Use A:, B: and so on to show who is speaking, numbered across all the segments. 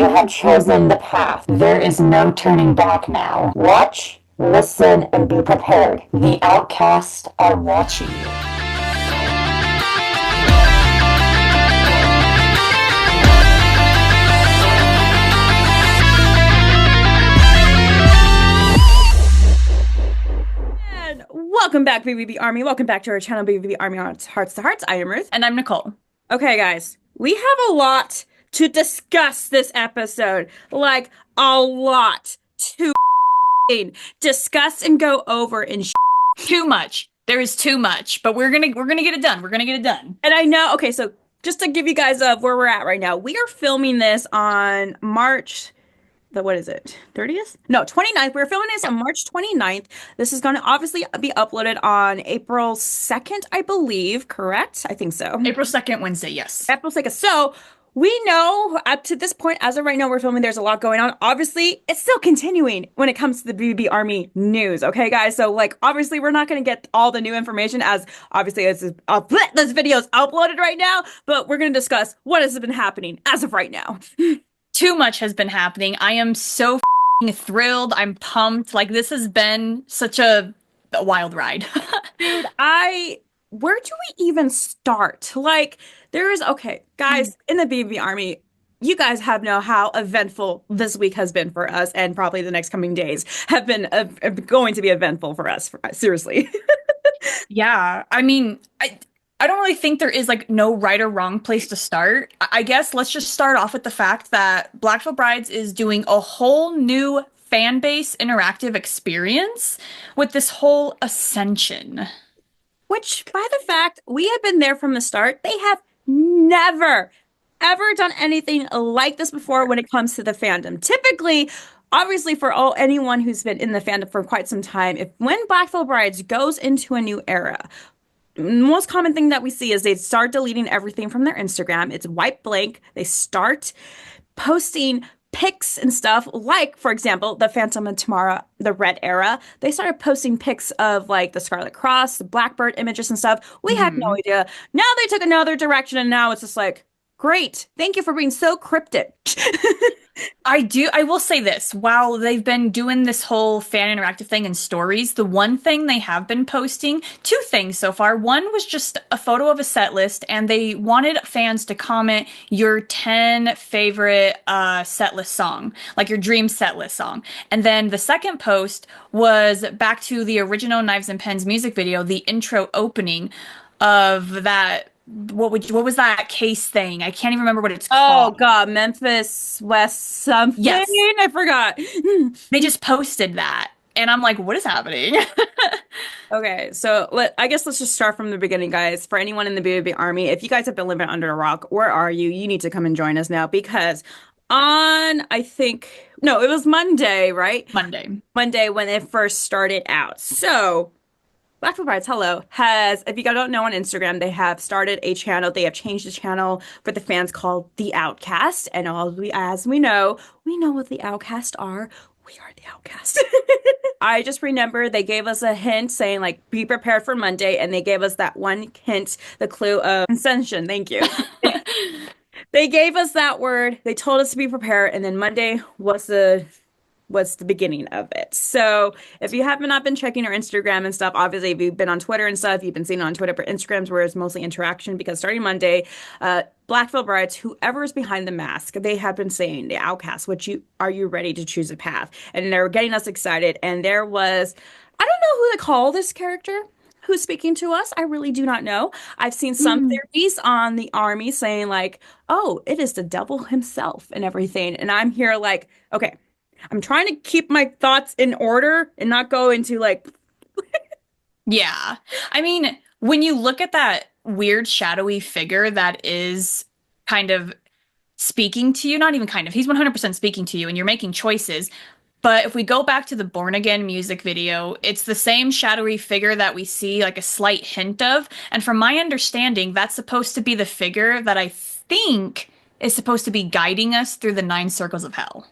A: You have chosen the path. There is no turning back now. Watch, listen, and be prepared. The outcasts are watching you.
B: Welcome back, BVB Army. Welcome back to our channel, BVB Army Hearts to Hearts. I am Ruth.
C: And I'm Nicole.
B: Okay, guys, we have a lot to discuss this episode. Like, a lot to discuss and go over in
C: Too much. There is too much, but we're gonna get it done. We're gonna get it done.
B: And I know, okay, so just to give you guys where we're at right now, we are filming this on March what is it? 30th? No, 29th. We're filming this on March 29th. This is going to obviously be uploaded on April 2nd, I believe. Correct? I think so.
C: April 2nd, Wednesday, yes.
B: April 2nd. So we know up to this point, as of right now, we're filming, there's a lot going on. Obviously, it's still continuing when it comes to the BVB Army news. Okay, guys? So, like, obviously, we're not going to get all the new information as, obviously, this video is uploaded right now, but we're going to discuss what has been happening as of right now.
C: Too much has been happening. I am so thrilled. I'm pumped. Like, this has been such a wild ride.
B: Dude, where do we even start? Like, okay, guys, in the BVB Army, you guys have know how eventful this week has been for us, and probably the next coming days have been going to be eventful for us, seriously.
C: Yeah, I mean, I don't really think there is like no right or wrong place to start. I guess let's just start off with the fact that Black Veil Brides is doing a whole new fan base interactive experience with this whole ascension.
B: Which, by the fact, we have been there from the start. They have never, ever done anything like this before when it comes to the fandom. Typically, obviously, for anyone who's been in the fandom for quite some time, when Black Veil Brides goes into a new era, most common thing that we see is they start deleting everything from their Instagram. It's white blank. They start posting pics and stuff, like, for example, the Phantom of Tomorrow, the Red era. They started posting pics of like the Scarlet Cross, the Blackbird images and stuff. We had no idea. Now they took another direction, and now it's just like, great. Thank you for being so cryptic.
C: I will say this. While they've been doing this whole fan interactive thing in stories, the one thing they have been posting, two things so far. One was just a photo of a set list, and they wanted fans to comment your 10 favorite set list song, like your dream set list song. And then the second post was back to the original Knives and Pens music video, the intro opening of that. What was that case thing? I can't even remember what it's called.
B: Oh God, Memphis West something.
C: Yes.
B: I forgot.
C: They just posted that, and I'm like, what is happening?
B: Okay, so I guess let's just start from the beginning, guys. For anyone in the BVB Army, if you guys have been living under a rock, where are you? You need to come and join us now, because I think, no, it was Monday, right? Monday when it first started out. So Black Veil Brides, hello, if you guys don't know, on Instagram, they have started a channel. They have changed the channel for the fans called The Outcast. And as we know what the Outcast are. We are the Outcast. I just remember they gave us a hint saying, like, be prepared for Monday. And they gave us that one hint, the clue of ascension. Thank you. They gave us that word. They told us to be prepared. And then Monday was the beginning of it. So if you have not been checking our Instagram and stuff, obviously if you've been on Twitter and stuff, you've been seeing it on Twitter, but Instagram's where it's mostly interaction, because starting Monday, Black Veil Brides, whoever is behind the mask, they have been saying, the Outcast, are you ready to choose a path? And they're getting us excited. And there was, I don't know who to call this character who's speaking to us. I really do not know. I've seen some theories on the army saying like, oh, it is the devil himself and everything. And I'm here like, okay, I'm trying to keep my thoughts in order and not go into like.
C: Yeah. I mean, when you look at that weird shadowy figure that is kind of speaking to you, not even kind of, he's 100% speaking to you, and you're making choices. But if we go back to the Born Again music video, it's the same shadowy figure that we see like a slight hint of. And from my understanding, that's supposed to be the figure that I think is supposed to be guiding us through the 9 circles of hell.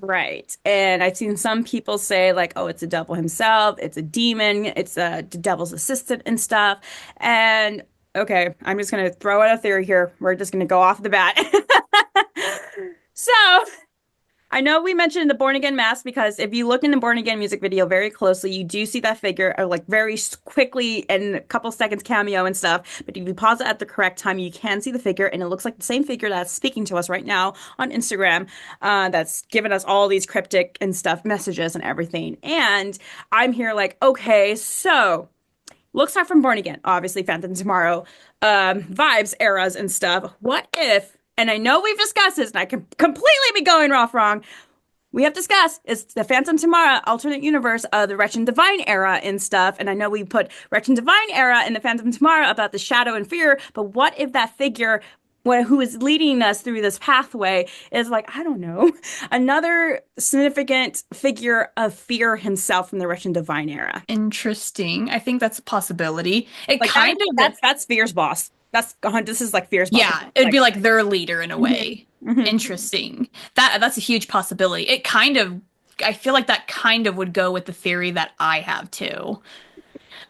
B: Right. And I've seen some people say like, oh, it's a devil himself, it's a demon, it's the devil's assistant and stuff. And okay, I'm just going to throw out a theory here. We're just going to go off the bat. So I know we mentioned the Born Again mask because if you look in the Born Again music video very closely, you do see that figure like very quickly in a couple seconds cameo and stuff. But if you pause it at the correct time, you can see the figure, and it looks like the same figure that's speaking to us right now on Instagram, that's giving us all these cryptic and stuff messages and everything. And I'm here like, okay, so looks like from Born Again, obviously Phantom Tomorrow, vibes, eras, and stuff. What if? And I know we've discussed this, and I can completely be going off wrong. We have discussed it's the Phantom Tamara alternate universe of the Wretched Divine era and stuff. And I know we put Wretched Divine era in the Phantom Tamara about the shadow and fear, but what if that figure who is leading us through this pathway is like, I don't know, another significant figure of fear himself from the Wretched Divine era?
C: Interesting. I think that's a possibility. It
B: Like
C: kind of
B: that's Fear's boss. This is like Fear's boss.
C: Yeah, it'd be like their leader in a way.
B: Mhm.
C: Interesting. That's a huge possibility. I feel like that kind of would go with the theory that I have too.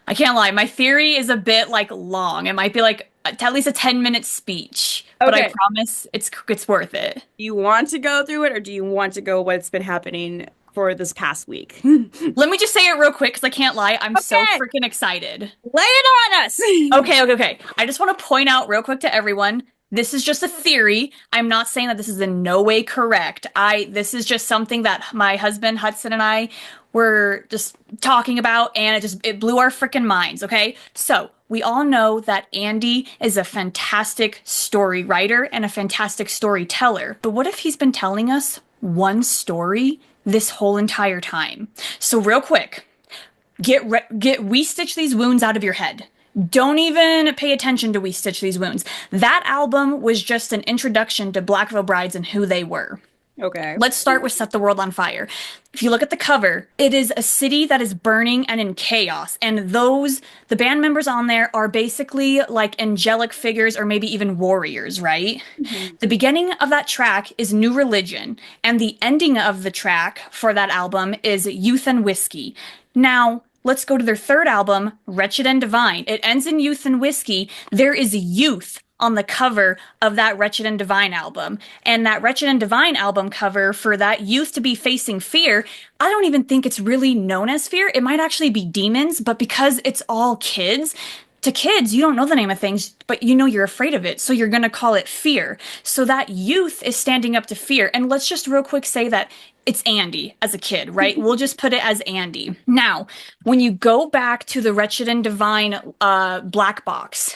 C: I can't lie. My theory is a bit like long. It might be like at least a 10-minute speech, but I
B: Okay.
C: promise it's worth it.
B: Do you want to go through it, or do you want to go what's been happening for this past week?
C: Let me just say it real quick because I can't lie. I'm so
B: Okay.
C: freaking excited.
B: Lay it on us.
C: Okay. I just want to point out real quick to everyone, this is just a theory. I'm not saying that this is in no way correct. This is just something that my husband Hudson and I were just talking about, and it blew our freaking minds, okay? So, we all know that Andy is a fantastic story writer and a fantastic storyteller. But what if he's been telling us one story this whole entire time? So, real quick, we stitch these wounds out of your head. Don't even pay attention to We Stitch These Wounds. That album was just an introduction to Black Veil Brides and who they were.
B: Okay.
C: Let's start with Set the World on Fire. If you look at the cover, it is a city that is burning and in chaos. And the band members on there are basically like angelic figures or maybe even warriors, right?
B: Mm-hmm.
C: The beginning of that track is New Religion. And the ending of the track for that album is Youth and Whiskey. Now, let's go to their third album, Wretched and Divine. It ends in Youth and Whiskey. There is youth on the cover of that Wretched and Divine album. And that Wretched and Divine album cover, for that youth to be facing fear, I don't even think it's really known as fear. It might actually be demons, but because it's all kids, to kids, you don't know the name of things, but you know you're afraid of it, so you're going to call it fear. So that youth is standing up to fear. And let's just real quick say that it's Andy as a kid, right? We'll just put it as Andy. Now, when you go back to the Wretched and Divine black box,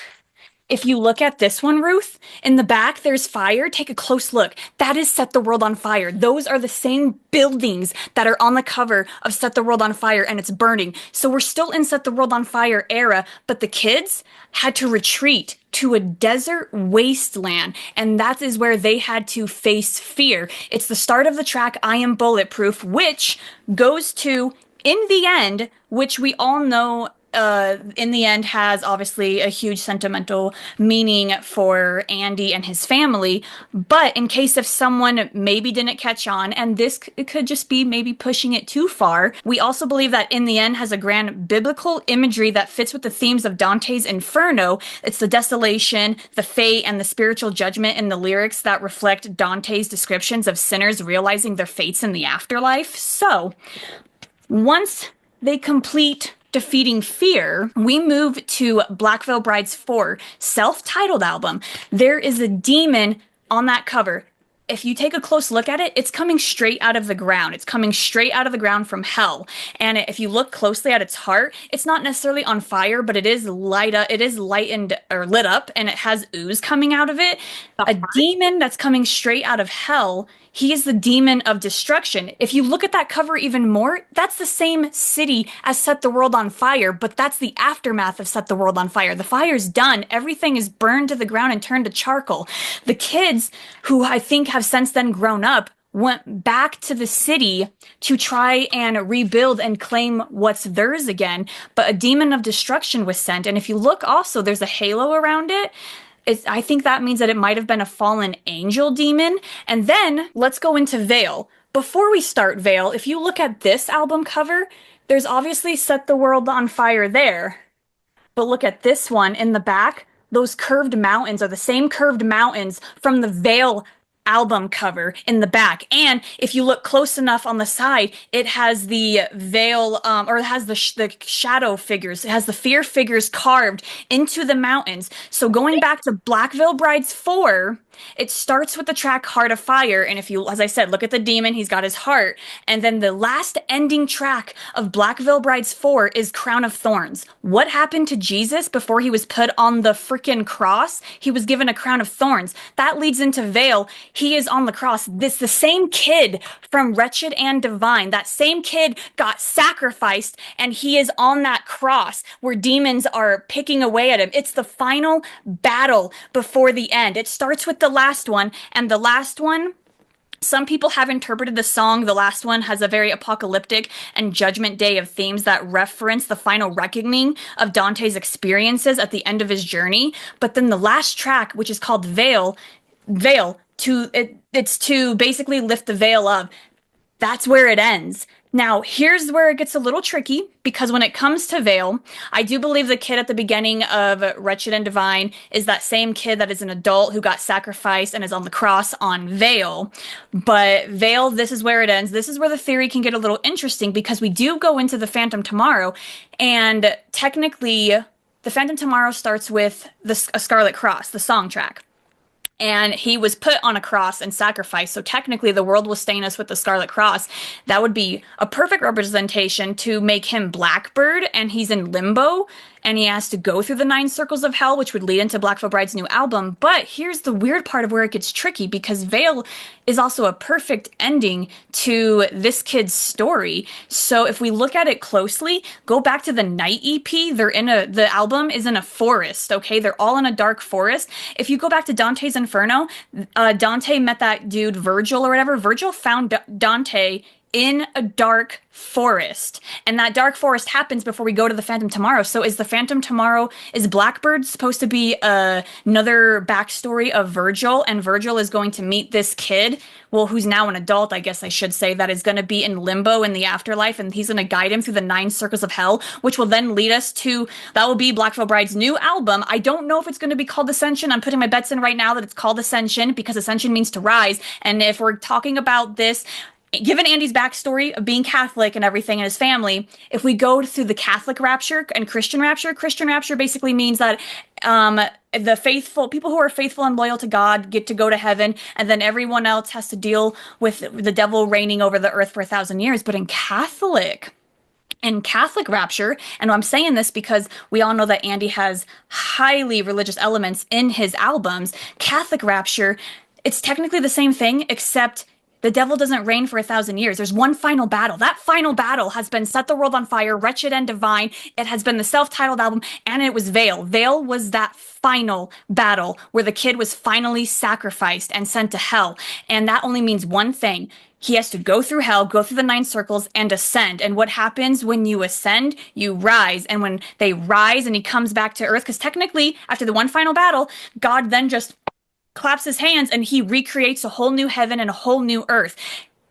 C: if you look at this one, Ruth, in the back, there's fire. Take a close look. That is Set the World on Fire. Those are the same buildings that are on the cover of Set the World on Fire, and it's burning. So we're still in Set the World on Fire era, but the kids had to retreat to a desert wasteland, and that is where they had to face fear. It's the start of the track, I Am Bulletproof, which goes to, in the end, which we all know in the end has obviously a huge sentimental meaning for Andy and his family. But in case if someone maybe didn't catch on, and this it could just be maybe pushing it too far, we also believe that In the End has a grand biblical imagery that fits with the themes of Dante's Inferno. It's the desolation, the fate, and the spiritual judgment in the lyrics that reflect Dante's descriptions of sinners realizing their fates in the afterlife. So, once they complete defeating fear, we move to Black Veil Brides 4, self-titled album. There is a demon on that cover. If you take a close look at it, it's coming straight out of the ground. It's coming straight out of the ground from hell. And if you look closely at its heart, it's not necessarily on fire, but it is lightened or lit up, and it has ooze coming out of it. A demon that's coming straight out of hell. He is the demon of destruction. If you look at that cover even more, that's the same city as Set the World on Fire, but that's the aftermath of Set the World on Fire. The fire's done. Everything is burned to the ground and turned to charcoal. The kids, who I think have since then grown up, went back to the city to try and rebuild and claim what's theirs again, but a demon of destruction was sent. And if you look also, there's a halo around it. I think that means that it might have been a fallen angel demon. And then let's go into Veil. Before we start Veil, if you look at this album cover, there's obviously Set the World on Fire there. But look at this one in the back. Those curved mountains are the same curved mountains from the Veil album cover in the back. And if you look close enough on the side, it has the veil, or it has the shadow figures. It has the fear figures carved into the mountains. So going back to Black Veil Brides 4, it starts with the track Heart of Fire. And if you, as I said, look at the demon, he's got his heart. And then the last ending track of Black Veil Brides 4 is Crown of Thorns. What happened to Jesus before he was put on the freaking cross? He was given a crown of thorns. That leads into Veil. He is on the cross. This the same kid from Wretched and Divine. That same kid got sacrificed, and he is on that cross where demons are picking away at him. It's the final battle before the end. It starts with the last one, and the last one, some people have interpreted the song. The last one has a very apocalyptic and Judgment Day of themes that reference the final reckoning of Dante's experiences at the end of his journey. But then the last track, which is called it's to basically lift the veil up. That's where it ends. Now, here's where it gets a little tricky, because when it comes to Veil, I do believe the kid at the beginning of Wretched and Divine is that same kid that is an adult who got sacrificed and is on the cross on Veil. But Veil, this is where it ends. This is where the theory can get a little interesting, because we do go into the Phantom Tomorrow, and technically, the Phantom Tomorrow starts with a Scarlet Cross, the song track. And he was put on a cross and sacrificed. So technically, the world will stain us with the Scarlet Cross. That would be a perfect representation to make him Blackbird, and he's in limbo, and he has to go through the 9 circles of hell, which would lead into Black Veil Bride's new album. But here's the weird part of where it gets tricky, because Veil is also a perfect ending to this kid's story. So if we look at it closely, go back to the Night EP, the album is in a forest, okay? They're all in a dark forest. If you go back to Dante's Inferno, Dante met that dude Virgil or whatever. Virgil found Dante in a dark forest, and that dark forest happens before we go to the Phantom Tomorrow. So is the Phantom Tomorrow, is Blackbird supposed to be another backstory of Virgil, and Virgil is going to meet this kid, well, who's now an adult, I guess I should say, that is going to be in limbo in the afterlife, and he's going to guide him through the 9 circles of hell, which will then lead us to, that will be Black Veil Bride's new album. I don't know if it's going to be called Ascension. I'm putting my bets in right now that it's called Ascension, because Ascension means to rise. And if we're talking about this, given Andy's backstory of being Catholic and everything in his family, if we go through the Catholic rapture and Christian rapture basically means that the faithful, people who are faithful and loyal to God get to go to heaven, and then everyone else has to deal with the devil reigning over the earth for 1,000 years. But in Catholic rapture, and I'm saying this because we all know that Andy has highly religious elements in his albums, Catholic rapture, it's technically the same thing, except the devil doesn't reign for 1,000 years. There's one final battle. That final battle has been Set the World on Fire, Wretched and Divine. It has been the self-titled album, and it was Veil. Veil was that final battle where the kid was finally sacrificed and sent to hell. And that only means one thing. He has to go through hell, go through the 9 circles, and ascend. And what happens when you ascend? You rise. And when they rise and he comes back to earth, because technically, after the one final battle, God then just claps his hands and he recreates a whole new heaven and a whole new earth.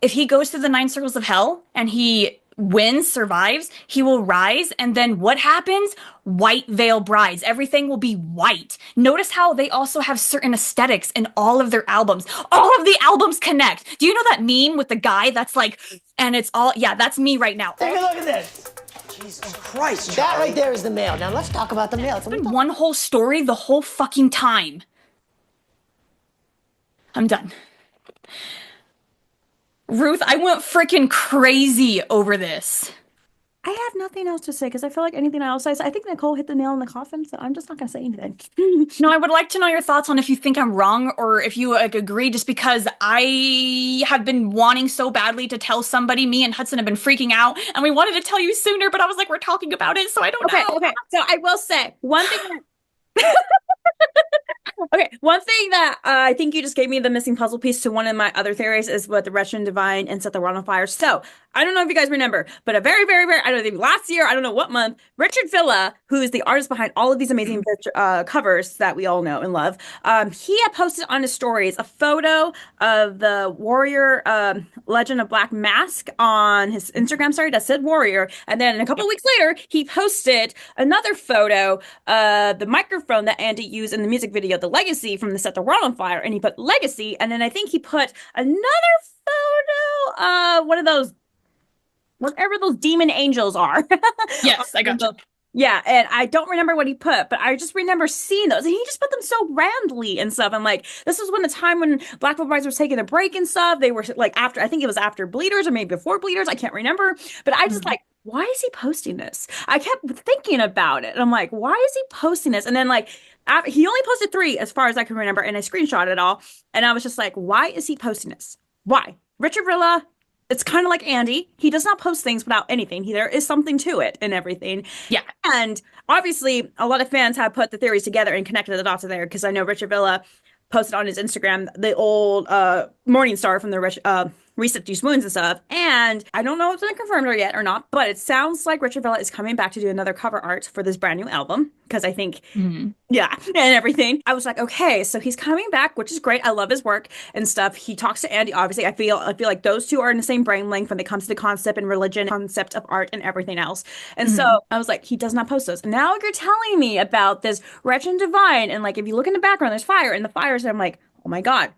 C: If he goes through the 9 circles of hell and he wins, survives, he will rise. And then what happens? White Veil Brides. Everything will be white. Notice how they also have certain aesthetics in all of their albums. All of the albums connect. Do you know that meme with the guy that's like, and it's all, yeah, that's me right now.
D: Take a look at this. Jesus Christ, Charlie. That right there is the mail. Now let's talk about the mail.
C: It's been one whole story the whole fucking time. I'm done. Ruth, I went freaking crazy over this.
B: I have nothing else to say, because I feel like anything else I think Nicole hit the nail in the coffin, so I'm just not going to say anything.
C: No, I would like to know your thoughts on if you think I'm wrong or if you agree, just because I have been wanting so badly to tell somebody. Me and Hudson have been freaking out, and we wanted to tell you sooner, but I was like, we're talking about it, so I don't know.
B: Okay. So I will say one thing that... Okay, one thing that I think you just gave me the missing puzzle piece to one of my other theories is what the Wretched and Divine and Set the World on Fire. So, I don't know if you guys remember, but a very, very, very, I don't know, last year, I don't know what month, Richard Villa, who is the artist behind all of these amazing covers that we all know and love, he had posted on his stories a photo of the Warrior Legend of Black Mask on his Instagram story that said Warrior, and then a couple of weeks later, he posted another photo of the microphone that Andy used in the music video, the the legacy from the Set the World on Fire, and he put legacy, and then I think he put another photo, one of those, whatever those demon angels are.
C: Yes, I got you.
B: Yeah, and I don't remember what he put, but I just remember seeing those, and he just put them so randomly and stuff. I'm like, this was when the time when Black Veil Brides was taking a break and stuff. They were like after, I think it was after Bleeders or maybe before Bleeders. I can't remember, but I just like, why is he posting this? I kept thinking about it, and I'm like, why is he posting this? And then like, he only posted 3 as far as I can remember, and I screenshot it all, and I was just like, why is he posting this? Why? Richard Villa. It's kind of like Andy. He does not post things without anything. There is something to it and everything.
C: Yeah.
B: And obviously, a lot of fans have put the theories together and connected the dots there, because I know Richard Villa posted on his Instagram the old Morning Star from the Recent These Wounds and stuff. And I don't know if it's been confirmed or yet or not, but it sounds like Richard Villa is coming back to do another cover art for this brand new album, because I think, yeah, and everything. I was like, okay, so he's coming back, which is great. I love his work and stuff. He talks to Andy, obviously. I feel like those two are in the same brain length when it comes to the concept and religion, concept of art and everything else. And so I was like, he does not post those. And now you're telling me about this Wretched and Divine, and like, if you look in the background, there's fire, and the fires, and I'm like, oh my God.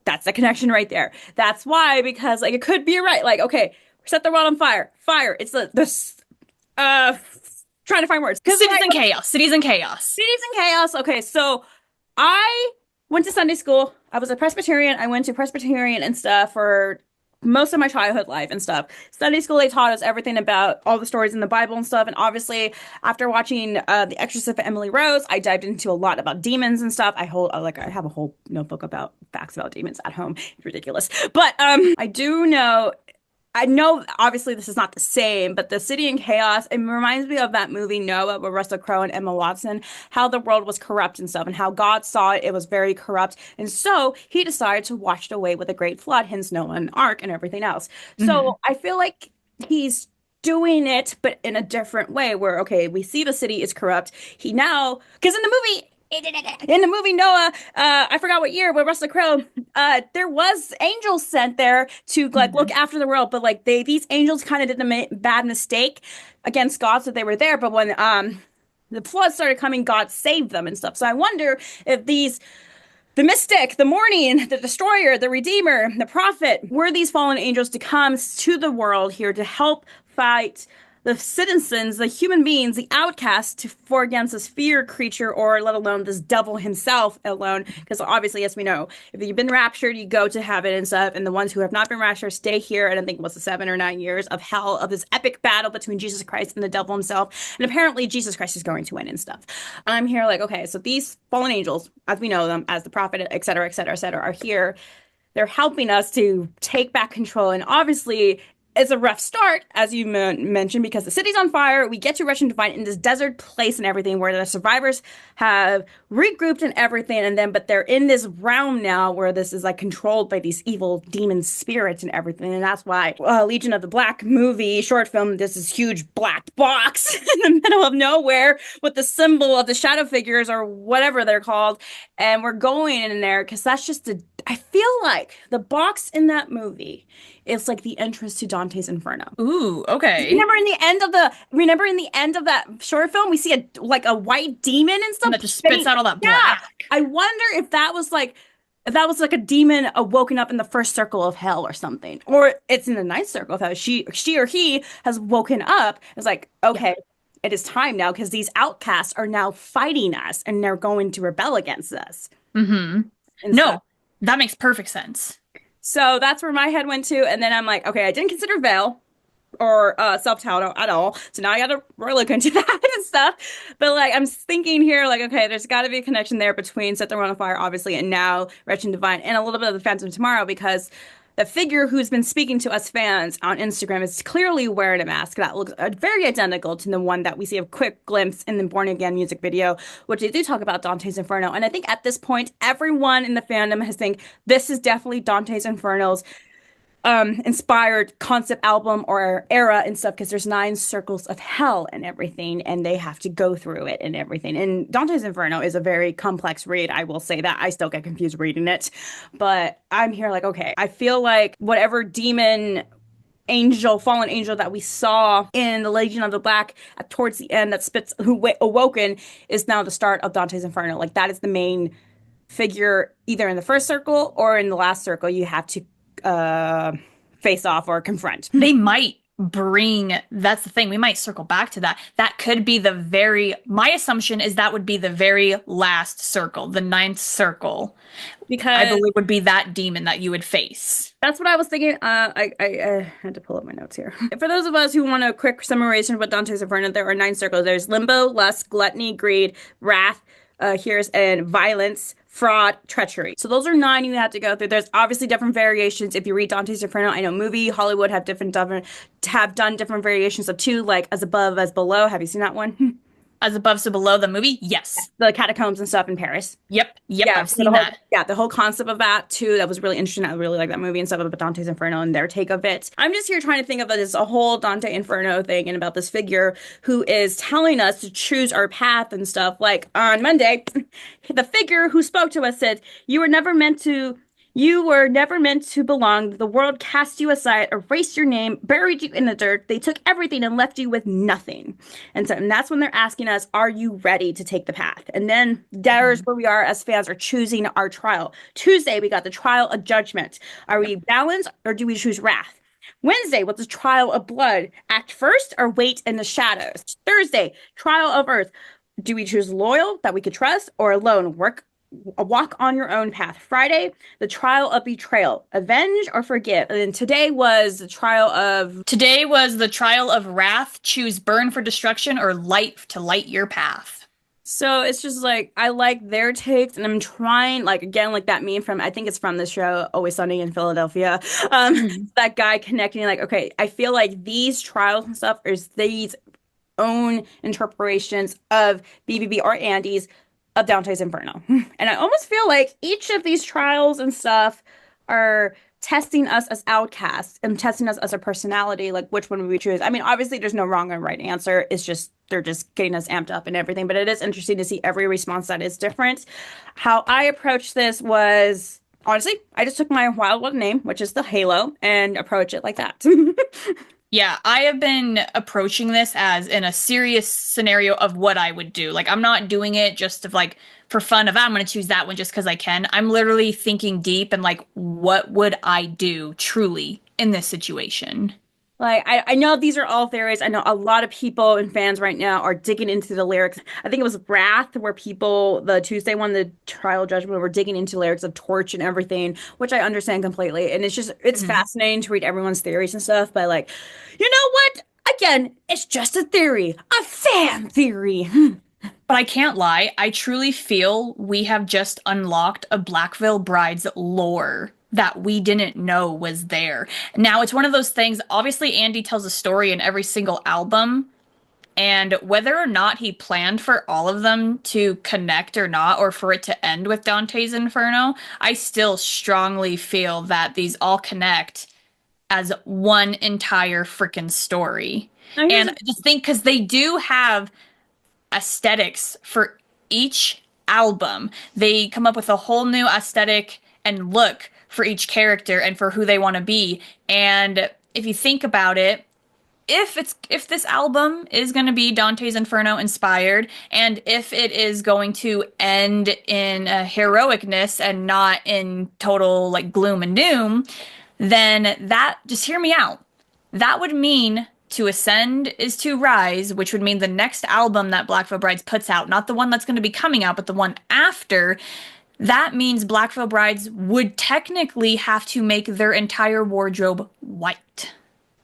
B: That's the connection right there. That's why, because like, it could be right. Like, okay, set the world on fire. Fire. It's trying to find words.
C: Cities in chaos. Cities in chaos.
B: Cities in chaos. Okay, so I went to Sunday school. I was a Presbyterian. I went to Presbyterian and stuff for most of my childhood life and stuff. Sunday school, they taught us everything about all the stories in the Bible and stuff. And obviously, after watching The Exorcist of Emily Rose, I dived into a lot about demons and stuff. I have a whole notebook about facts about demons at home. It's ridiculous. But I know obviously this is not the same, but the City in Chaos, it reminds me of that movie Noah with Russell Crowe and Emma Watson, how the world was corrupt and stuff, and how God saw it was very corrupt. And so he decided to wash it away with a great flood, hence Noah and Ark and everything else. So I feel like he's doing it, but in a different way, where, okay, we see the city is corrupt. He now, because in the movie Noah, I forgot what year, but Russell Crowe, there was angels sent there to like look after the world, but like these angels kind of did a bad mistake against God, so they were there. But when the flood started coming, God saved them and stuff. So I wonder if the mystic, the morning, the destroyer, the redeemer, the prophet, were these fallen angels to come to the world here to help fight the citizens, the human beings, the outcasts, for against this fear creature, or let alone this devil himself alone. Because obviously, as we know, if you've been raptured, you go to heaven and stuff. And the ones who have not been raptured stay here. And I think it was the 7 or 9 years of hell, of this epic battle between Jesus Christ and the devil himself. And apparently Jesus Christ is going to win and stuff. I'm here like, okay, so these fallen angels, as we know them, as the prophet, et cetera, et cetera, et cetera, are here. They're helping us to take back control. And obviously, it's a rough start, as you mentioned, because the city's on fire. We get to Wretched and Divine in this desert place and everything, where the survivors have regrouped and everything, but they're in this realm now where this is like controlled by these evil demon spirits and everything. And that's why Legion of the Black movie, short film, this is huge black box in the middle of nowhere with the symbol of the shadow figures or whatever they're called. And we're going in there because that's just I feel like the box in that movie is like the entrance to Dante's Inferno.
C: Ooh, okay.
B: Remember in the end of that short film, we see a white demon and stuff
C: and that just spits out all that black.
B: I wonder if that was like a demon woken up in the first circle of hell or something, or it's in the ninth circle of hell. She or he has woken up. It's like, okay. Yeah. It is time now, because these outcasts are now fighting us and they're going to rebel against us.
C: That makes perfect sense.
B: So that's where my head went to. And then I'm like, okay, I didn't consider Veil or self-titled at all. So now I got to really look into that and stuff. But like, I'm thinking here, like, okay, there's got to be a connection there between Set the World on Fire, obviously, and now Wretched and Divine, and a little bit of the Phantom Tomorrow, because the figure who's been speaking to us fans on Instagram is clearly wearing a mask that looks very identical to the one that we see a quick glimpse in the Born Again music video, which they do talk about Dante's Inferno. And I think at this point, everyone in the fandom has think this is definitely Dante's Inferno's inspired concept album or era and stuff, because there's 9 circles of hell and everything, and they have to go through it and everything. And Dante's Inferno is a very complex read. I will say that. I still get confused reading it, but I'm here like, okay, I feel like whatever demon angel, fallen angel that we saw in the Legion of the Black towards the end that spits who awoken is now the start of Dante's Inferno. Like that is the main figure either in the first circle or in the last circle you have to face off or confront.
C: They might that's the thing. We might circle back to that. That could be my assumption is that would be the very last circle, the 9th circle.
B: Because
C: I believe would be that demon that you would face.
B: That's what I was thinking. I had to pull up my notes here. For those of us who want a quick summarization of what Dante's Inferno, there are 9 circles. There's limbo, lust, gluttony, greed, wrath, and violence, fraud, treachery. So those are 9 you have to go through. There's obviously different variations. If you read Dante's Inferno, I know Hollywood have done different variations of 2, like As Above, As Below. Have you seen that one?
C: As Above, So Below, the movie? Yes.
B: The catacombs and stuff in Paris.
C: Yep,
B: Yeah,
C: I've seen that.
B: Yeah, the whole concept of that, too, that was really interesting. I really like that movie and stuff about Dante's Inferno and their take of it. I'm just here trying to think of it as a whole Dante Inferno thing and about this figure who is telling us to choose our path and stuff. Like, on Monday, the figure who spoke to us said, You were never meant to belong. The world cast you aside, erased your name, buried you in the dirt. They took everything and left you with nothing. And that's when they're asking us, are you ready to take the path? And then there's where we are as fans are choosing our trial. Tuesday, we got the trial of judgment. Are we balanced or do we choose wrath? Wednesday was the trial of blood. Act first or wait in the shadows. Thursday, trial of earth. Do we choose loyal that we could trust or alone walk on your own path? Friday, the trial of betrayal, avenge or forgive. And then today was the trial of wrath, choose burn for destruction or light to light your path. So it's just like, I like their takes and I'm trying, like, again, like that meme from, I think it's from the show Always Sunny in Philadelphia. That guy connecting, like, okay, I feel like these trials and stuff is these own interpretations of BVB or Andy's of Dante's Inferno. And I almost feel like each of these trials and stuff are testing us as outcasts and testing us as a personality, like which one would we choose? I mean, obviously there's no wrong and right answer. It's just, they're just getting us amped up and everything. But it is interesting to see every response that is different. How I approached this was, honestly, I just took my wild one name, which is the Halo, and approach it like that. Yeah, I have been approaching this as in a serious scenario of what I would do. Like, I'm not doing it just for fun of, I'm going to choose that one just because I can. I'm literally thinking deep and like, what would I do truly in this situation? Like, I know these are all theories. I know a lot of people and fans right now are digging into the lyrics. I think it was Wrath where the Tuesday one, the trial judgment, were digging into lyrics of Torch and everything, which I understand completely. And it's fascinating to read everyone's theories and stuff. But like, you know what? Again, it's just a theory, a fan theory. But I can't lie. I truly feel we have just unlocked a Black Veil Bride's lore that we didn't know was there. Now, it's one of those things, obviously Andy tells a story in every single album, and whether or not he planned for all of them to connect or not, or for it to end with Dante's Inferno, I still strongly feel that these all connect as one entire freaking story. And I just think, because they do have aesthetics for each album. They come up with a whole new aesthetic and look for each character and for who they want to be. And if you think about it, if this album is going to be Dante's Inferno inspired, and if it is going to end in a heroicness and not in total like gloom and doom, then that, just hear me out. That would mean to ascend is to rise, which would mean the next album that Black Veil Brides puts out, not the one that's going to be coming out, but the one after. That means Black Veil Brides would technically have to make their entire wardrobe white.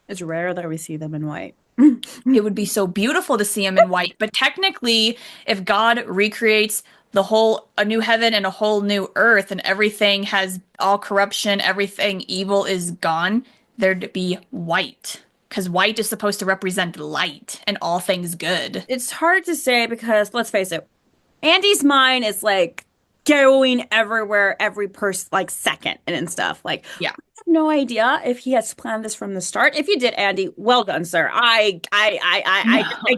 B: It's rare that we see them in white. It would be so beautiful to see them in white. But technically, if God recreates a new heaven and a whole new earth and everything has all corruption, everything evil is gone, there'd be white. Because white is supposed to represent light and all things good. It's hard to say because, let's face it, Andy's mind is like going everywhere every second and stuff. Like, yeah. I have no idea if he has planned this from the start. If you did, Andy, well done, sir. I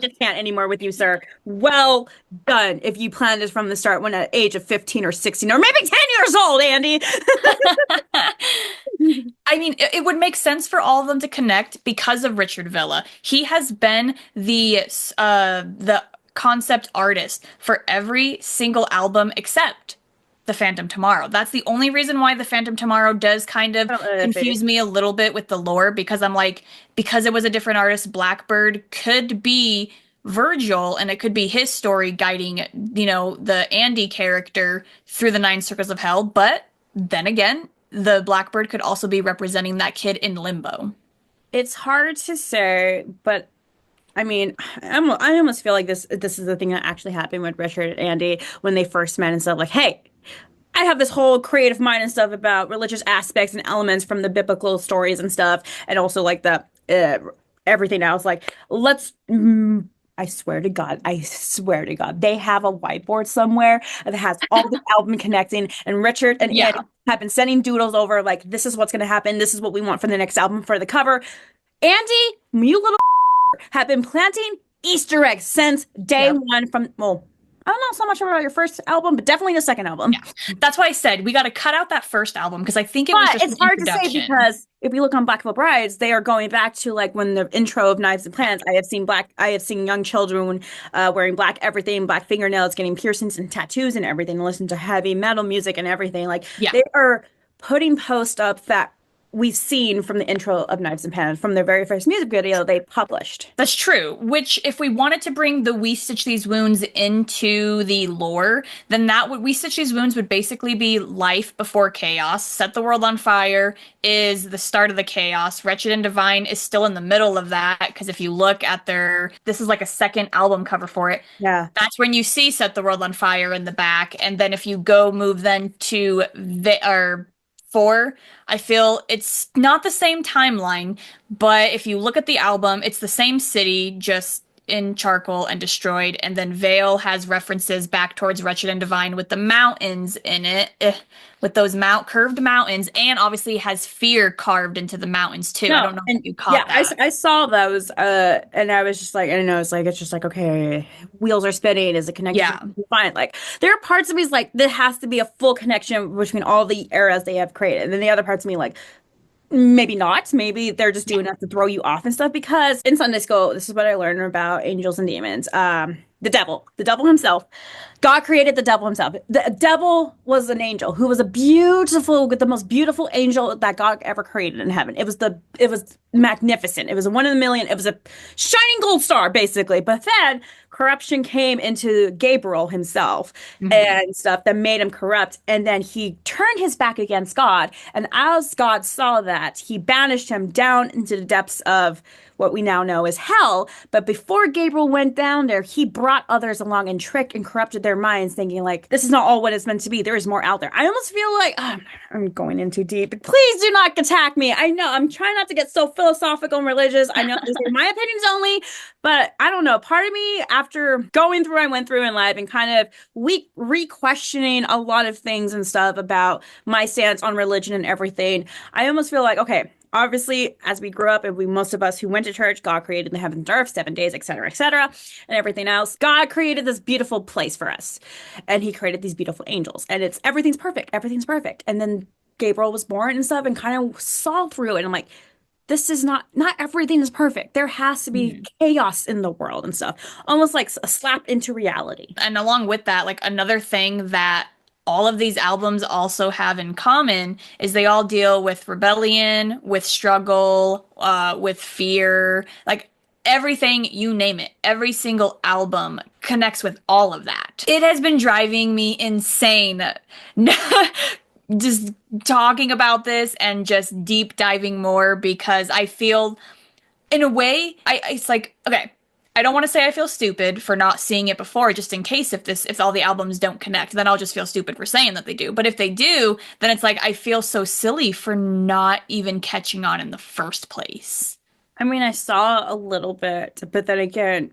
B: just can't anymore with you, sir. Well done. If you planned this from the start when at age of 15 or 16 or maybe 10 years old, Andy.
C: I mean, it would make sense for all of them to connect because of Richard Villa. He has been the concept artist for every single album except The Phantom Tomorrow. That's the only reason why The Phantom Tomorrow does kind of confuse me a little bit with the lore, because I'm like, because it was a different artist, Blackbird could be Virgil and it could be his story guiding, the Andy character through the nine circles of hell. But then again, the Blackbird could also be representing that kid in limbo.
B: It's hard to say, but I mean, I almost feel like this is the thing that actually happened with Richard and Andy when they first met and stuff. Like, hey, I have this whole creative mind and stuff about religious aspects and elements from the biblical stories and stuff, and also like the everything else. Like, I swear to God, they have a whiteboard somewhere that has all the album connecting, and Richard and
C: Yeah.
B: Andy have been sending doodles over, like, this is what's going to happen. This is what we want for the next album for the cover. Andy, you little have been planting Easter eggs since day
C: Yep.
B: one from, well, I don't know so much about your first album, but definitely the second album.
C: Yeah. That's why I said we got to cut out that first album because I think it was
B: But
C: just
B: it's
C: an
B: hard to say
C: introduction.
B: because if we look on Black Veil Brides, they are going back to like when the intro of Knives and Plans. I have seen young children wearing black everything, black fingernails, getting piercings and tattoos and everything, listen to heavy metal music and everything. Like
C: Yeah.
B: they are putting post up that we've seen from the intro of Knives and Pans from their very first music video they published.
C: That's true. Which, if we wanted to bring the We Stitch These Wounds into the lore, then We Stitch These Wounds would basically be life before chaos. Set the World on Fire is the start of the chaos. Wretched and Divine is still in the middle of that, because if you look at this is like a second album cover for it.
B: Yeah.
C: That's when you see Set the World on Fire in the back. And then if you go move then to four, I feel it's not the same timeline, but if you look at the album, it's the same city, just in charcoal and destroyed. And then Veil has references back towards Wretched and Divine with the mountains in it, with those curved mountains, and obviously has fear carved into the mountains too. I don't know if you caught that.
B: I saw those, and I was just like, I don't know, it's just like, okay, wheels are spinning, is it connected?
C: Yeah.
B: Fine. Like there are parts of me like there has to be a full connection between all the eras they have created, and then the other parts of me like maybe not. Maybe they're just doing that to throw you off and stuff. Because in Sunday school, this is what I learned about angels and demons. The devil himself. God created the devil himself. The devil was an angel who was the most beautiful angel that God ever created in heaven. It was magnificent. It was a one in a million. It was a shining gold star, basically. But then corruption came into Gabriel himself and stuff that made him corrupt. And then he turned his back against God. And as God saw that, he banished him down into the depths of what we now know as hell. But before Gabriel went down there, he brought others along and tricked and corrupted their minds, thinking like, this is not all what it's meant to be. There is more out there. I almost feel like I'm going in too deep. Please do not attack me. I know I'm trying not to get so philosophical and religious. I know these are my opinions only, but I don't know. Part of me, after going through, I went through in life and kind of re-questioning a lot of things and stuff about my stance on religion and everything. I almost feel like, okay, obviously, as we grew up, and most of us who went to church, God created the heavens and earth, 7 days, et cetera, and everything else. God created this beautiful place for us, and He created these beautiful angels, and everything's perfect, And then Gabriel was born and stuff, and kind of saw through it. And I'm like, this is not everything is perfect. There has to be chaos in the world and stuff, almost like a slap into reality.
C: And along with that, like another thing that all of these albums also have in common is they all deal with rebellion, with struggle, with fear, like everything, you name it. Every single album connects with all of that. It has been driving me insane just talking about this and just deep diving more, because I feel in a way, it's like, okay, I don't want to say I feel stupid for not seeing it before, just in case if all the albums don't connect, then I'll just feel stupid for saying that they do. But if they do, then it's like I feel so silly for not even catching on in the first place.
B: I mean, I saw a little bit, but then again,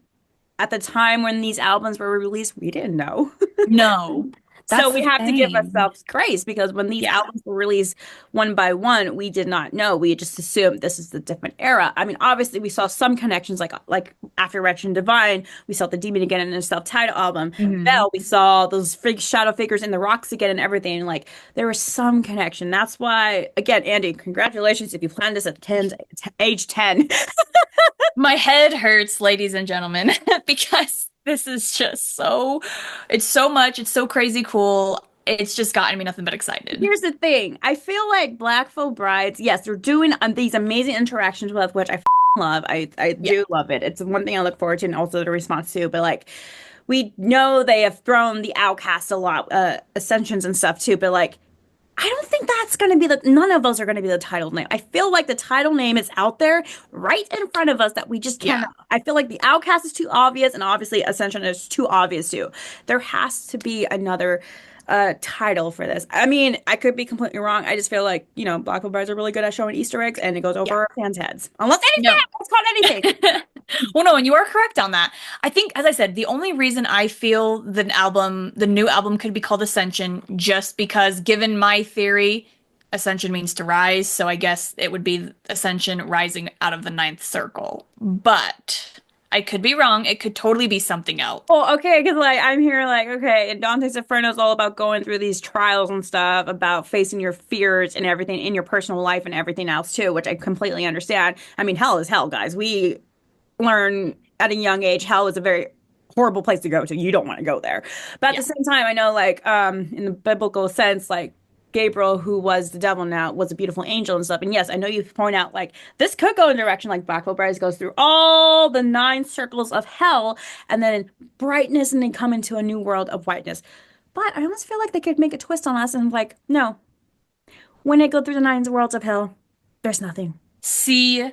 B: at the time when these albums were released, we didn't know.
C: No.
B: So we
C: the
B: have to give
C: thing.
B: ourselves grace because when these albums were released one by one, we did not know. We just assumed this is the different era. I mean, obviously we saw some connections like after Wretched and Divine, we saw the Demon again in a self-titled album. Bell, we saw those shadow figures in the rocks again and everything. Like there was some connection. That's why, again, Andy, congratulations if you planned this at age 10.
C: My head hurts, ladies and gentlemen, because this is just it's so much, it's so crazy cool. It's just gotten me nothing but excited.
B: Here's the thing. I feel like Black Veil Brides, yes, they're doing these amazing interactions with which I love. I do love it. It's one thing I look forward to and also the response to. But like, we know they have thrown the Outcast a lot, Ascensions and stuff too. But like, I don't think that's going to be none of those are going to be the title name. I feel like the title name is out there right in front of us that we just can't. I feel like the Outcast is too obvious and obviously Ascension is too obvious too. There has to be another title for this. I mean, I could be completely wrong. I just feel like, Black Veil Brides are really good at showing Easter eggs and it goes over our fans' heads. Unless anything, it's called anything.
C: Well, no, and you are correct on that. I think, as I said, the only reason I feel the new album could be called Ascension, just because given my theory, Ascension means to rise, so I guess it would be Ascension rising out of the ninth circle. But I could be wrong. It could totally be something else.
B: Well, okay, because like I'm here, like okay, and Dante's Inferno is all about going through these trials and stuff, about facing your fears and everything in your personal life and everything else too, which I completely understand. I mean, hell is hell, guys. We learn at a young age, hell is a very horrible place to go to. You don't want to go there. But at the same time, I know like in the biblical sense, like Gabriel, who was the devil now, was a beautiful angel and stuff. And yes, I know you point out like this could go in a direction like Black Veil Brides goes through all the 9 circles of hell and then brightness and then come into a new world of whiteness. But I almost feel like they could make a twist on us and like, no. When they go through the 9 worlds of hell, there's nothing.
C: See,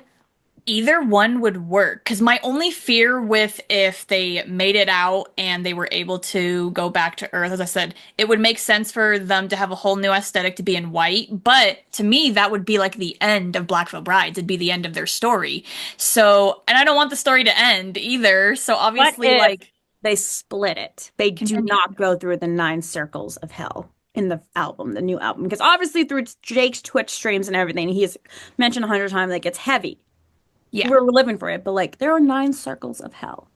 C: either one would work, because my only fear with if they made it out and they were able to go back to Earth, as I said, it would make sense for them to have a whole new aesthetic to be in white, but to me that would be like the end of Black Veil Brides. It'd be the end of their story. So, and I don't want the story to end either, so obviously like
B: they split it. They do not go through the 9 circles of hell in the album, the new album, because obviously through Jake's Twitch streams and everything, he has mentioned 100 times like it's heavy.
C: Yeah.
B: We're living for it, but like there are 9 circles of hell.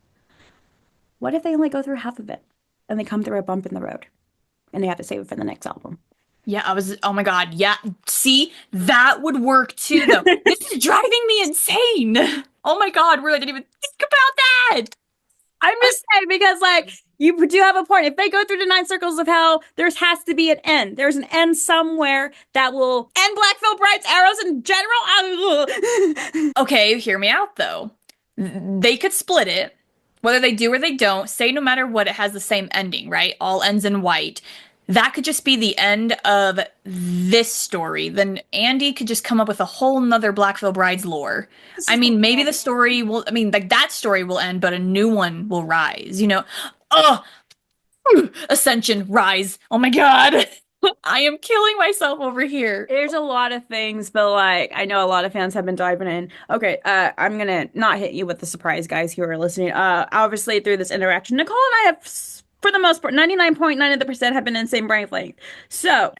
B: What if they only go through half of it and they come through a bump in the road and they have to save it for the next album?
C: Yeah, oh my God. Yeah. See, that would work too, though. This is driving me insane. Oh my God, really didn't even think about that.
B: I'm just saying because like you do have a point. If they go through the 9 circles of hell, there has to be an end. There's an end somewhere that will end Black Veil Brides arrows in general.
C: Okay, hear me out though. They could split it, whether they do or they don't. Say no matter what, it has the same ending, right? All ends in white. That could just be the end of this story. Then Andy could just come up with a whole nother Black Veil Brides lore. I mean, maybe the story will, I mean, like that story will end, but a new one will rise, you know? Oh, Ascension, rise. Oh my God. I am killing myself over here.
B: There's a lot of things, but like I know a lot of fans have been diving in. Okay, I'm gonna not hit you with the surprise, guys who are listening. Obviously through this interaction, Nicole and I have, for the most part, 99.9% have been in the same brainwave. So,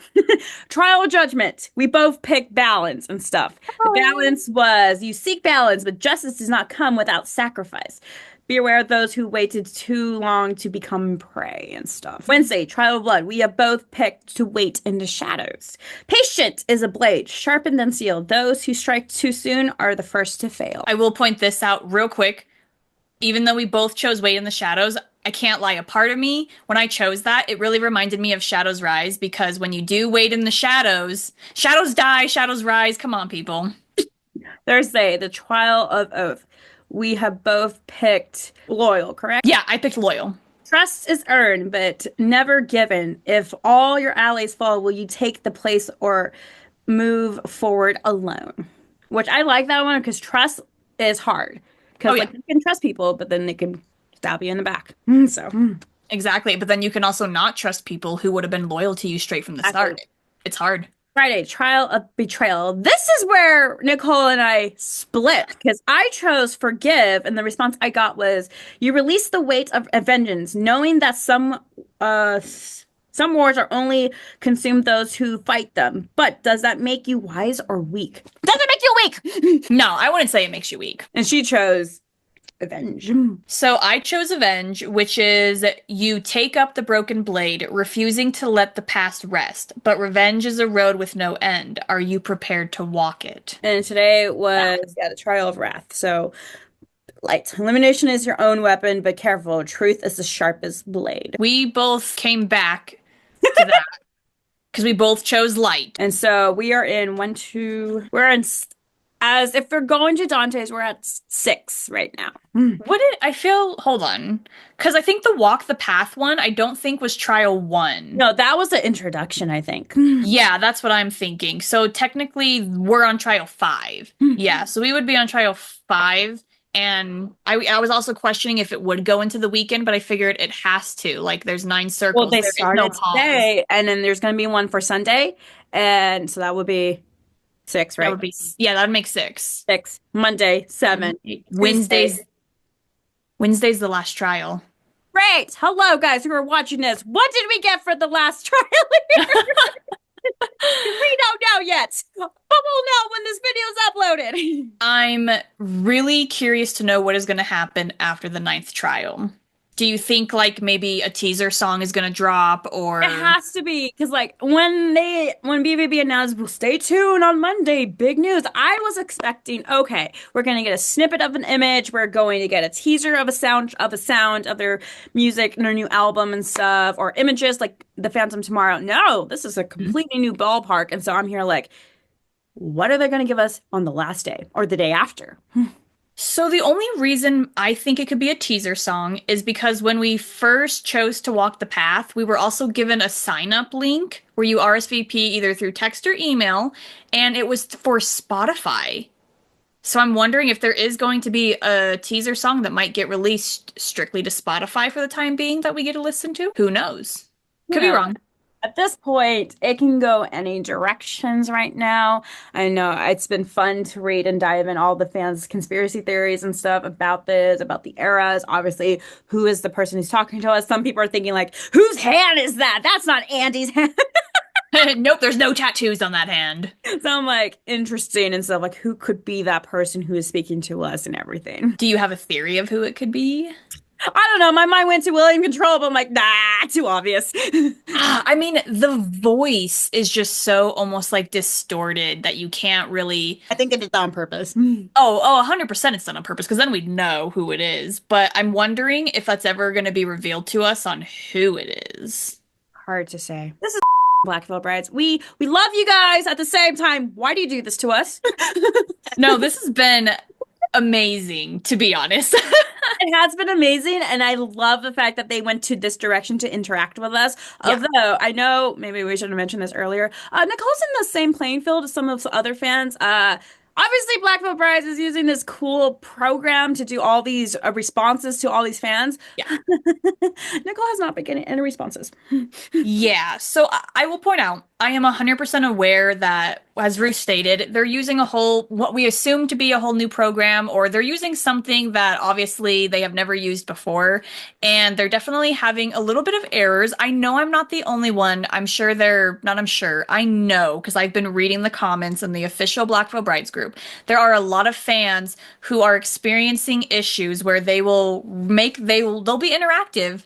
B: trial or judgment, we both picked balance and stuff. The balance was you seek balance, but justice does not come without sacrifice. Be aware of those who waited too long to become prey and stuff. Wednesday, Trial of Blood. We have both picked to wait in the shadows. Patient is a blade, sharpened and sealed. Those who strike too soon are the first to fail.
C: I will point this out real quick. Even though we both chose Wait in the Shadows, I can't lie. A part of me, when I chose that, it really reminded me of Shadows Rise, because when you do wait in the shadows, shadows die, shadows rise. Come on, people.
B: Thursday, the Trial of Oath. We have both picked loyal, correct?
C: Yeah, I picked loyal.
B: Trust is earned, but never given. If all your allies fall, will you take the place or move forward alone? Which I like that one because trust is hard. Because you can trust people, but then they can stab you in the back.
C: Exactly. But then you can also not trust people who would have been loyal to you straight from the start. It's hard.
B: Friday, Trial of Betrayal. This is where Nicole and I split because I chose forgive, and the response I got was, you release the weight of vengeance, knowing that Some wars are only consumed those who fight them. But does that make you wise or weak? Does it make you weak?
C: No, I wouldn't say it makes you weak.
B: And she chose Avenge.
C: So I chose Avenge, which is you take up the broken blade, refusing to let the past rest. But revenge is a road with no end. Are you prepared to walk it?
B: And today was the Trial of Wrath. So light. Elimination is your own weapon, but careful. Truth is the sharpest blade.
C: We both came back to that because we both chose light.
B: And so we are in as if we're going to Dante's, we're at 6 right now.
C: Hold on. Because I think the Walk the Path one, I don't think was Trial 1.
B: No, that was the introduction, I think.
C: Yeah, that's what I'm thinking. So technically, we're on Trial 5. Yeah, so we would be on Trial 5. And I was also questioning if it would go into the weekend, but I figured it has to. Like, there's 9 circles.
B: Well, they started today, and then there's going to be one for Sunday. And so that would be 6, right?
C: That'd make 6.
B: 6. Monday, 7.
C: Wednesday's the last trial.
B: Great. Hello, guys who are watching this. What did we get for the last trial here? We don't know yet, but we'll know when this video is uploaded.
C: I'm really curious to know what is going to happen after the 9th trial. Do you think like maybe a teaser song is going to drop, or
B: it has to be, because like when BVB announced, well, stay tuned on Monday, big news, I was expecting, okay, we're going to get a snippet of an image, we're going to get a teaser of a sound of their music, their new album and stuff, or images like the Phantom Tomorrow. No, this is a completely new ballpark, and so I'm here like, what are they going to give us on the last day or the day after?
C: So the only reason I think it could be a teaser song is because when we first chose to walk the path, we were also given a sign-up link where you RSVP either through text or email, and it was for Spotify. So I'm wondering if there is going to be a teaser song that might get released strictly to Spotify for the time being that we get to listen to. Who knows? Could be wrong.
B: At this point, it can go any directions right now. I know it's been fun to read and dive in all the fans' conspiracy theories and stuff about this, about the eras. Obviously, who is the person who's talking to us? Some people are thinking like, whose hand is that? That's not Andy's hand.
C: Nope, there's no tattoos on that hand.
B: So I'm like, interesting and stuff. Like, who could be that person who is speaking to us and everything?
C: Do you have a theory of who it could be?
B: I don't know. My mind went to William Control, but I'm like, nah, too obvious.
C: I mean, the voice is just so almost like distorted that you can't really.
B: I think it's on purpose.
C: 100% it's done on purpose, because then we'd know who it is. But I'm wondering if that's ever going to be revealed to us on who it is.
B: Hard to say. This is Blackville Brides. We love you guys at the same time. Why do you do this to us?
C: No, this has been amazing, to be honest.
B: It has been amazing, and I love the fact that they went to this direction to interact with us. Yeah. Although I know maybe we should have mentioned this earlier. Nicole's in the same playing field as some of the other fans. Obviously, Blackville Brides is using this cool program to do all these responses to all these fans.
C: Yeah.
B: Nicole has not been getting any responses.
C: Yeah, so I will point out, I am 100% aware that, as Ruth stated, they're using what we assume to be a whole new program, or they're using something that obviously they have never used before, and they're definitely having a little bit of errors. I know I'm not the only one. I know, because I've been reading the comments in the official Blackville Brides group. There are a lot of fans who are experiencing issues where they'll be interactive,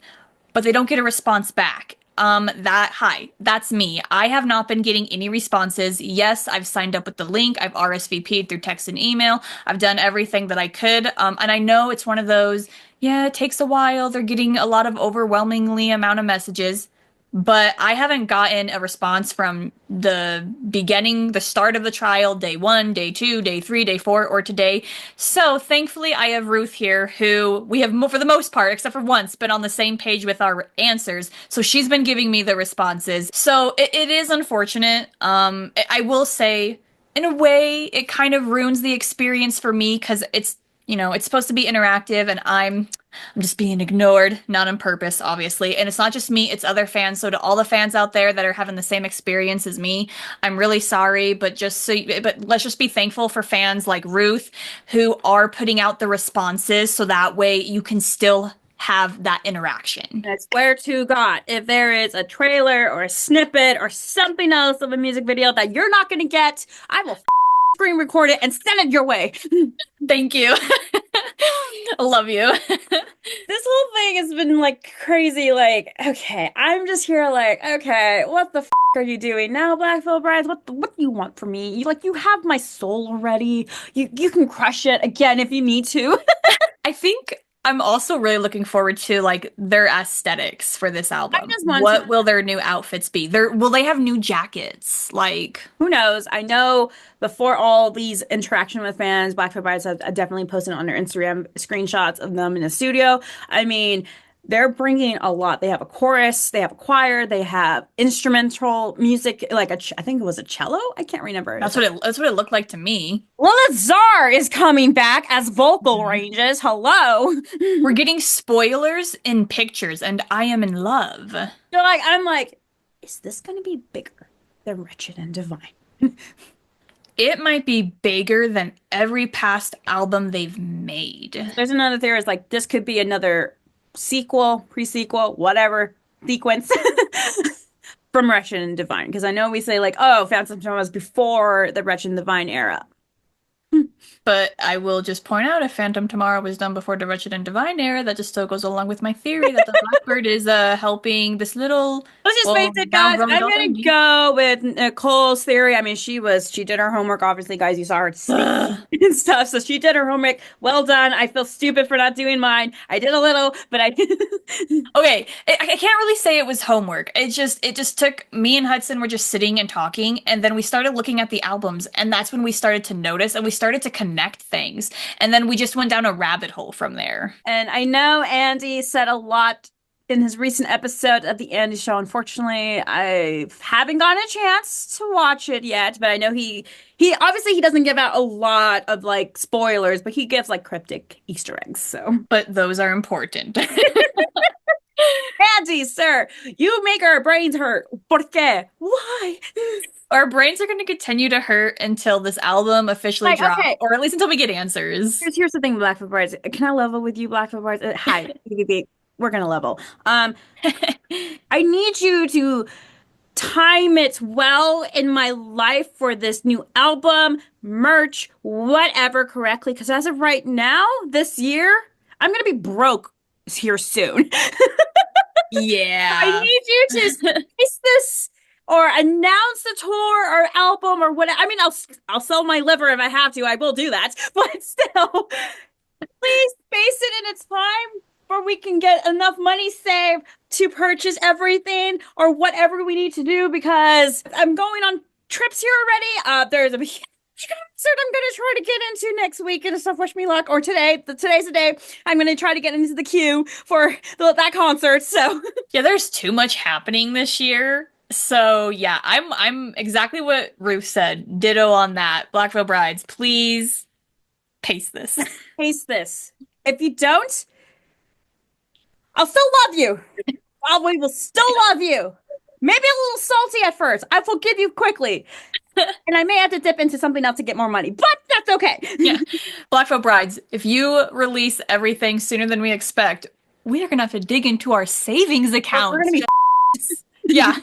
C: but they don't get a response back. That's me. I have not been getting any responses. Yes, I've signed up with the link. I've RSVP'd through text and email. I've done everything that I could. And I know it's one of those, yeah, it takes a while. They're getting a lot of overwhelmingly amount of messages. But I haven't gotten a response from the beginning, the start of the trial, day 1, day 2, day 3, day 4, or today. So thankfully, I have Ruth here, who we have, for the most part, except for once, been on the same page with our answers. So she's been giving me the responses. So it is unfortunate. I will say, in a way, it kind of ruins the experience for me, because it's supposed to be interactive, and I'm just being ignored, not on purpose, obviously. And it's not just me, it's other fans. So to all the fans out there that are having the same experience as me, I'm really sorry, but let's just be thankful for fans like Ruth who are putting out the responses, so that way you can still have that interaction.
B: I swear to God, if there is a trailer or a snippet or something else of a music video that you're not going to get, I will screen record it and send it your way.
C: Thank you. I love you.
B: This whole thing has been like crazy. Like, okay, I'm just here like, okay, what the are you doing now, Blackville Brides? What do you want from me? You have my soul already. You can crush it again if you need to.
C: I think I'm also really looking forward to like their aesthetics for this album. What will their new outfits be? Will they have new jackets? Like,
B: who knows? I know before all these interaction with fans, Blackfoot Brides have definitely posted on their Instagram screenshots of them in the studio. I mean, they're bringing a lot. They have a chorus, they have a choir, they have instrumental music, like I think it was a cello. I can't remember.
C: That's what it looked like to me.
B: Lilith Czar is coming back as vocal ranges. Hello.
C: We're getting spoilers in pictures, and I am in love.
B: I'm like, is this going to be bigger than Wretched and Divine?
C: It might be bigger than every past album they've made.
B: There's another theory. It's like this could be another sequel, pre-sequel, whatever sequence from Wretched and Divine. Because I know we say like, oh, Phantom Trauma was before the Wretched and Divine era.
C: But I will just point out if Phantom Tomorrow was done before the Wretched and Divine era, that just still goes along with my theory that the Blackbird is helping this little.
B: Let's just face it, guys. I'm gonna go with Nicole's theory. I mean, she did her homework. Obviously, guys, you saw her speak and stuff, so she did her homework. Well done. I feel stupid for not doing mine. I did a little, but I.
C: Okay, I can't really say it was homework. It just took me and Hudson were just sitting and talking, and then we started looking at the albums, and that's when we started to notice, and we started to connect things, and then we just went down a rabbit hole from there.
B: And I know Andy said a lot in his recent episode of the Andy Show. Unfortunately, I haven't gotten a chance to watch it yet, but I know he obviously he doesn't give out a lot of like spoilers, but he gives like cryptic Easter eggs. So,
C: but those are important.
B: Andy, sir, you make our brains hurt. ¿Por qué? Why?
C: Our brains are going to continue to hurt until this album officially drops, okay. Or at least until we get answers.
B: Here's the thing, Blackfoot Brides. Can I level with you, Blackfoot Brides? Hi, BVB. We're going to level. I need you to time it well in my life for this new album, merch, whatever correctly. Because as of right now, this year, I'm going to be broke here soon.
C: Yeah.
B: I need you to face this or announce the tour or album or whatever. I mean, I'll sell my liver if I have to. I will do that. But still, please face it in its time where we can get enough money saved to purchase everything or whatever we need to do, because I'm going on trips here already. There's a concert I'm going to try to get into next week and stuff. Wish me luck. Or today. Today's the day I'm going to try to get into the queue for that concert. So
C: yeah, there's too much happening this year. So yeah, I'm exactly what Ruth said. Ditto on that. Blackville Brides, please pace this.
B: Pace this. If you don't, I'll still love you. We will still love you. Maybe a little salty at first. I forgive you quickly. And I may have to dip into something else to get more money, but that's okay.
C: Yeah. Blackfoot Brides, if you release everything sooner than we expect, we are going to have to dig into our savings accounts.
B: We're going to be
C: yeah.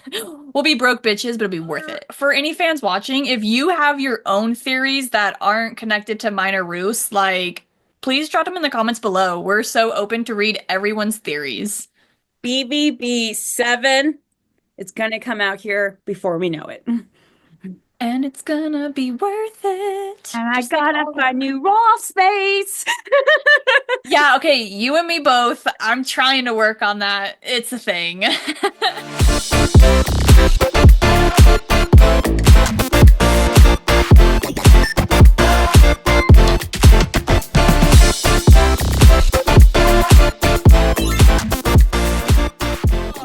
C: We'll be broke bitches, but it'll be worth it. For any fans watching, if you have your own theories that aren't connected to mine or Ruth's, like, please drop them in the comments below. We're so open to read everyone's theories.
B: BVB 7 is going to come out here before we know it.
C: And it's gonna be worth it.
B: And I gotta find new raw space.
C: Yeah, okay, you and me both. I'm trying to work on that. It's a thing. All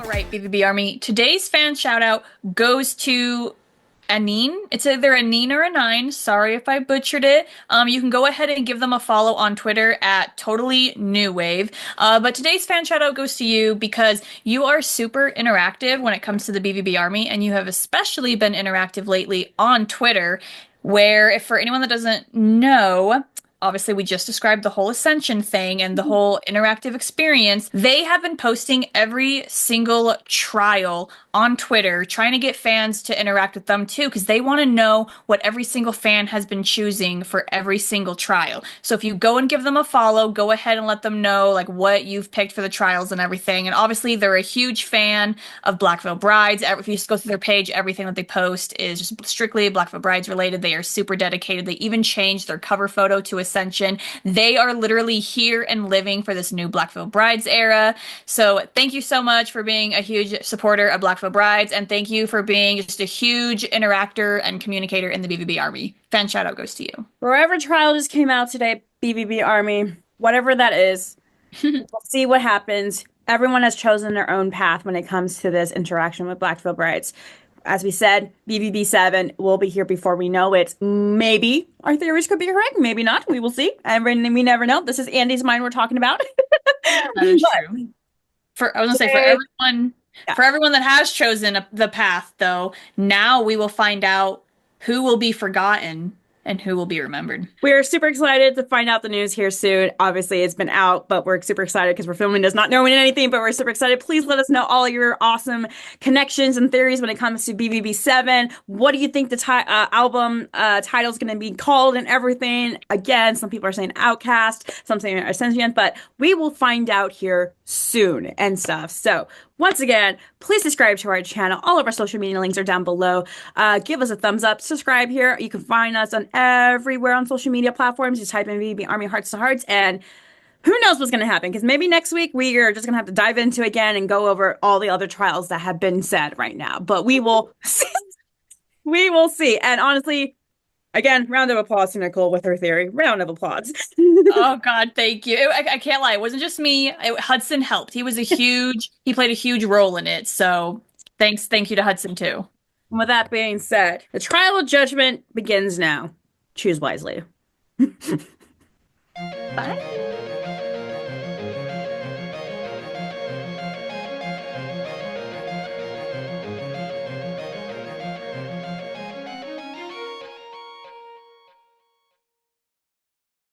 C: right, BVB Army. Today's fan shout out goes to Anine. It's either Anine or Anine. Sorry if I butchered it. You can go ahead and give them a follow on Twitter at Totally New Wave. But today's fan shout out goes to you because you are super interactive when it comes to the BVB Army, and you have especially been interactive lately on Twitter, where, if for anyone that doesn't know, obviously we just described the whole Ascension thing and the whole interactive experience. They have been posting every single trial on Twitter, trying to get fans to interact with them too, because they want to know what every single fan has been choosing for every single trial. So if you go and give them a follow, go ahead and let them know like what you've picked for the trials and everything. And obviously they're a huge fan of Black Veil Brides. If you just go through their page, everything that they post is just strictly Black Veil Brides related. They are super dedicated. They even changed their cover photo to Ascension. They are literally here and living for this new Black Veil Brides era. So thank you so much for being a huge supporter of Black Veil Brides, and thank you for being just a huge interactor and communicator in the BVB Army. Fan shout out goes to you.
B: Wherever trial just came out today, BVB Army, whatever that is, we'll see what happens. Everyone has chosen their own path when it comes to this interaction with Black Veil Brides. As we said, BVB 7 will be here before we know it. Maybe our theories could be correct. Maybe not. We will see. And we never know. This is Andy's mind we're talking about.
C: That is true. I was gonna say, for everyone that has chosen the path, though, now we will find out who will be forgotten and who will be remembered.
B: We're super excited to find out the news here soon. Obviously, it's been out, but we're super excited because we're filming this, not knowing anything, but we're super excited. Please let us know all your awesome connections and theories when it comes to BVB 7. What do you think the album title is going to be called and everything? Again, some people are saying Outcast, some saying Ascension, but we will find out here soon and stuff. So once again, please subscribe to our channel. All of our social media links are down below. Give us a thumbs up. Subscribe here. You can find us on everywhere on social media platforms. Just type in VB Army Hearts to Hearts, and who knows what's going to happen? Because maybe next week we are just going to have to dive into it again and go over all the other trials that have been said right now. But we will see. We will see. And honestly, again, round of applause to Nicole with her theory. Round of applause.
C: Oh God, thank you. I can't lie. It wasn't just me. Hudson helped. He played a huge role in it. So thank you to Hudson too.
B: And with that being said, the trial of judgment begins now. Choose wisely.
C: Bye.